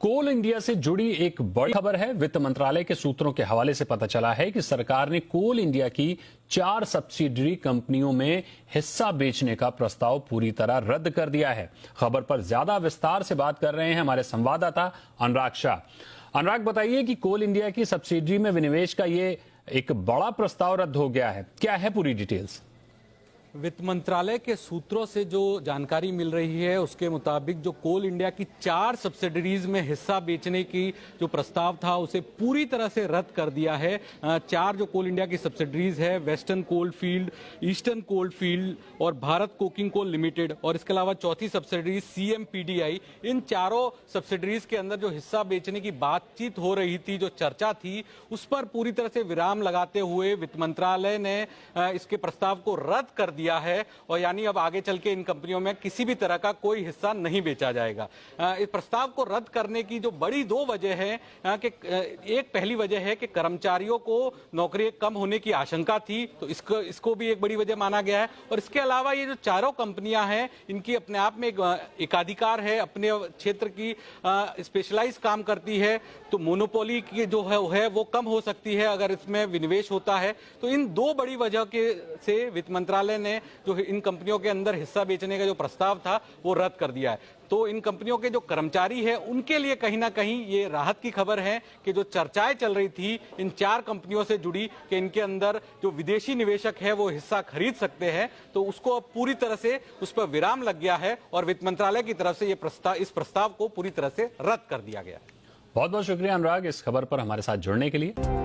कोल India से जुड़ी एक बड़ी खबर है। वित्त मंत्रालय के सूत्रों के हवाले से पता चला है कि सरकार ने कोल इंडिया की 4 सब्सिडरी कंपनियों में हिस्सा बेचने का प्रस्ताव पूरी तरह रद्द कर दिया है। खबर पर ज्यादा विस्तार से बात कर रहे हैं हमारे संवाददाता अनुराग शाह। अनुराग, बताइए कि कोल इंडिया की सब्सिडरी में विनिवेश का ये एक बड़ा प्रस्ताव रद्द हो गया है, क्या है पूरी डिटेल्स? वित्त मंत्रालय के सूत्रों से जो जानकारी मिल रही है उसके मुताबिक जो कोल इंडिया की 4 सब्सिडरीज में हिस्सा बेचने की जो प्रस्ताव था उसे पूरी तरह से रद्द कर दिया है। 4 जो कोल इंडिया की सब्सिडरीज है, Western Coal Field, Eastern Coal Field और भारत कोकिंग कोल लिमिटेड, और इसके अलावा चौथी सब्सिडरी CMPDI, इन चारों सब्सिडरीज के अंदर जो हिस्सा बेचने की बातचीत हो रही थी, जो चर्चा थी, उस पर पूरी तरह से विराम लगाते हुए वित्त मंत्रालय ने इसके प्रस्ताव को रद्द कर दिया है। और यानी अब आगे चल के इन कंपनियों में किसी भी तरह का कोई हिस्सा नहीं बेचा जाएगा। इस प्रस्ताव को रद्द करने की जो बड़ी 2 वजह है कि एक पहली वजह है कि कर्मचारियों को नौकरी कम होने की आशंका थी, तो इसको भी एक बड़ी वजह माना गया है। और इसके अलावा ये जो चारों कंपनियां हैं इनकी अपने आप में एकाधिकार है, अपने क्षेत्र की स्पेशलाइज काम करती है, तो मोनोपोली की जो है वो कम हो सकती है अगर इसमें विनिवेश होता है। तो इन 2 बड़ी वजह के से वित्त मंत्रालय ने जो इन कंपनियों के अंदर हिस्सा बेचने का जो प्रस्ताव था वो रद्द कर दिया है। तो इन कंपनियों के जो कर्मचारी हैं उनके लिए कहीं ना कहीं ये राहत की खबर है कि जो चर्चाएं चल रही थी इन 4 कंपनियों से जुड़ी कि इनके अंदर जो विदेशी निवेशक है वो हिस्सा खरीद सकते हैं, तो उसको अब पूरी तरह से उस पर विराम लग गया है और वित्त मंत्रालय की तरफ से इस प्रस्ताव को पूरी तरह से रद्द कर दिया गया। बहुत बहुत शुक्रिया अनुराग, इस खबर पर हमारे साथ जुड़ने के लिए।